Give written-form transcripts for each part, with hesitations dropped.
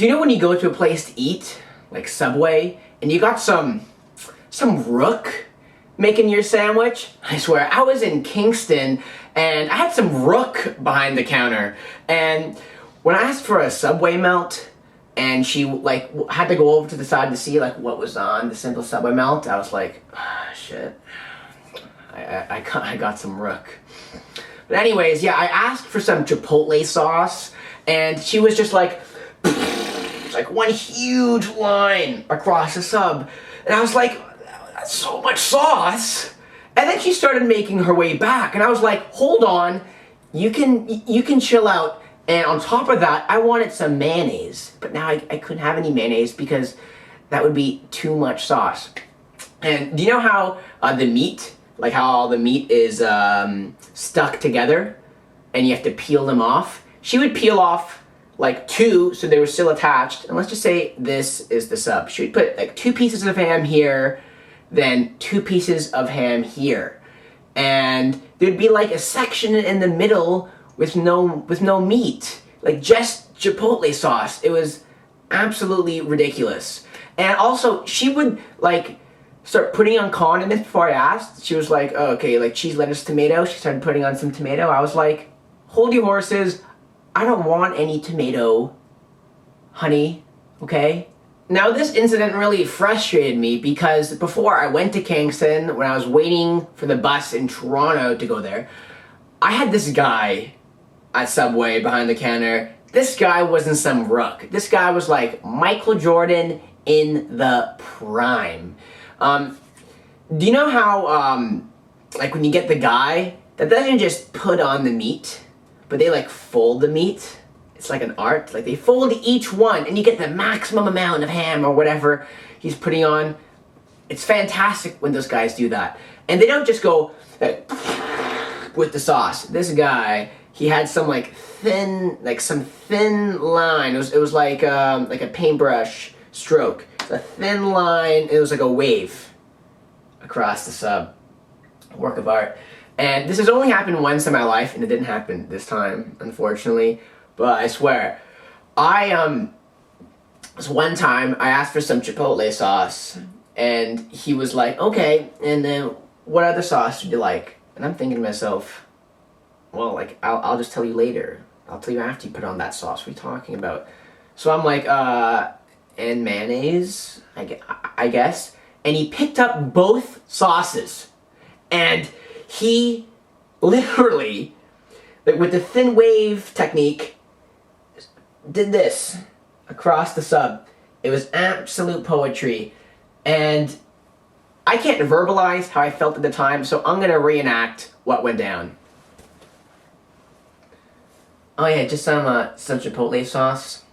Do you know when you go to a place to eat, like Subway, and you got some Rook making your sandwich? I swear, I was in Kingston and I had some Rook behind the counter, and when I asked for a Subway melt and she like had to go over to the side to see like what was on the simple Subway melt, I was like, shit, I got some Rook. But anyways, yeah, I asked for some Chipotle sauce and she was just like one huge line across the sub, and I was like, that's so much sauce. And then she started making her way back, and I was like, hold on, you can chill out. And on top of that, I wanted some mayonnaise, but now I couldn't have any mayonnaise because that would be too much sauce. And do you know how the meat, like how all the meat is stuck together and you have to peel them off? She would peel off like two so they were still attached, and let's just say this is the sub. She would put like 2 pieces of ham here, then 2 pieces of ham here, and there'd be like a section in the middle with no meat, like just Chipotle sauce. It was absolutely ridiculous. And also, she would like start putting on condiments before I asked. She was like, oh, okay, like cheese, lettuce, tomato. She started putting on some tomato. I was like, hold your horses. I don't want any tomato, honey, okay? Now this incident really frustrated me because before I went to Kingston, when I was waiting for the bus in Toronto to go there, I had this guy at Subway behind the counter. This guy wasn't some Rook. This guy was like Michael Jordan in the prime. Do you know how, like when you get the guy that doesn't just put on the meat, but they like fold the meat? It's like an art. Like they fold each one and you get the maximum amount of ham or whatever he's putting on. It's fantastic when those guys do that. And they don't just go like, with the sauce. This guy, he had some like thin line. It was like a paintbrush stroke. It's a thin line. It was like a wave across the sub. Work of art. And this has only happened once in my life, and it didn't happen this time, unfortunately. But I swear, this one time I asked for some Chipotle sauce, and he was like, okay, and then what other sauce would you like? And I'm thinking to myself, well, like, I'll just tell you later. I'll tell you after you put on that sauce. What are you talking about? So I'm like, and mayonnaise, I guess. And he picked up both sauces, and he literally, like with the thin wave technique, did this across the sub. It was absolute poetry, and I can't verbalize how I felt at the time, so I'm gonna reenact what went down. Oh yeah, just some Chipotle sauce.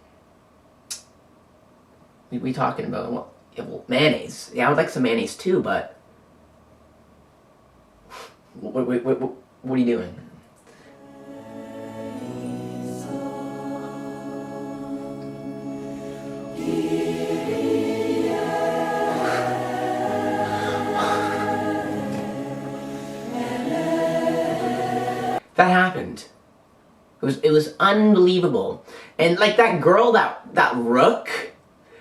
What are we talking about? Well, yeah, well, mayonnaise. Yeah, I would like some mayonnaise too, but what are you doing? That happened. It was unbelievable. And like that girl, that Rook,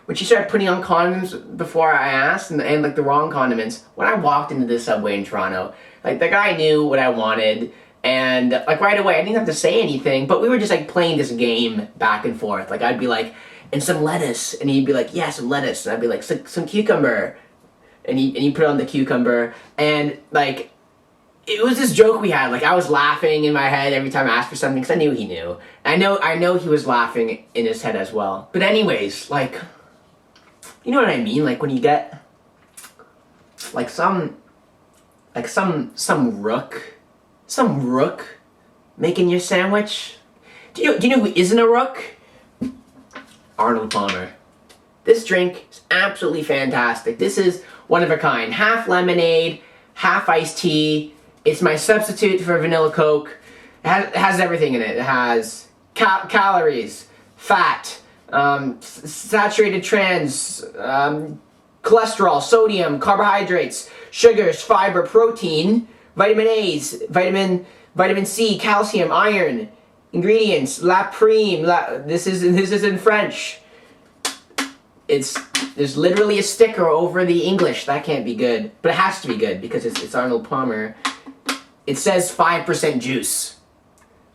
when she started putting on condiments before I asked, and like the wrong condiments, when I walked into the Subway in Toronto, like the guy knew what I wanted, and like right away I didn't have to say anything, but we were just like playing this game back and forth. Like I'd be like, and some lettuce, and he'd be like, yeah, some lettuce, and I'd be like, some cucumber, and he put on the cucumber, and like it was this joke we had. Like I was laughing in my head every time I asked for something because I knew he knew. I know he was laughing in his head as well. But anyways, like, you know what I mean? Like when you get like some Rook making your sandwich. Do you know who isn't a Rook? Arnold Palmer. This drink is absolutely fantastic. This is one of a kind. Half lemonade, half iced tea. It's my substitute for vanilla Coke. It has everything in it. It has calories, fat, saturated trans, cholesterol, sodium, carbohydrates, sugars, fiber, protein, vitamin A's, vitamin C, calcium, iron, ingredients, la prime, this is in French. there's literally a sticker over the English. That can't be good, but it has to be good because it's Arnold Palmer. It says 5% juice.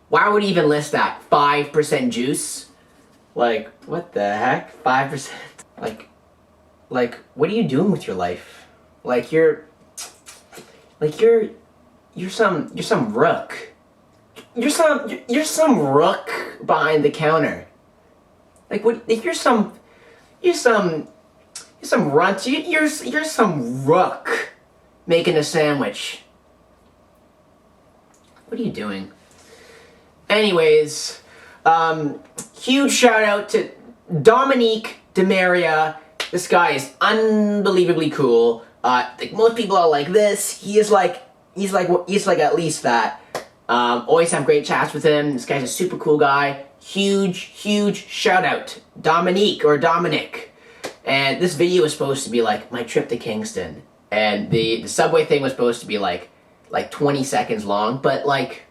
Why would he even list that? 5% juice? Like, what the heck? 5%? Like, what are you doing with your life? Like, you're some rook. You're some rook behind the counter. Like, what? You're some runt. You're some rook making a sandwich. What are you doing? Anyways, huge shout out to Dominique DeMaria. This guy is unbelievably cool. Like most people are like this. He's like at least that. Always have great chats with him. This guy's a super cool guy. Huge shout out, Dominique or Dominic. And this video was supposed to be like my trip to Kingston, and the subway thing was supposed to be like 20 seconds long, but like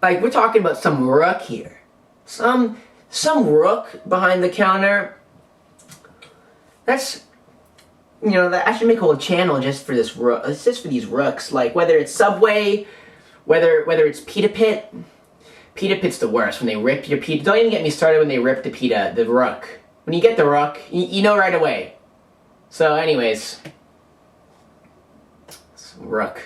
we're talking about some rook here, some rook behind the counter. That's, you know, I should make a whole channel just for this rook. It's just for these rooks. Like whether it's Subway, whether it's pita pit. Pita pit's the worst when they rip your pita. Don't even get me started when they rip the pita, the rook. When you get the rook, you know right away. So, anyways, rook.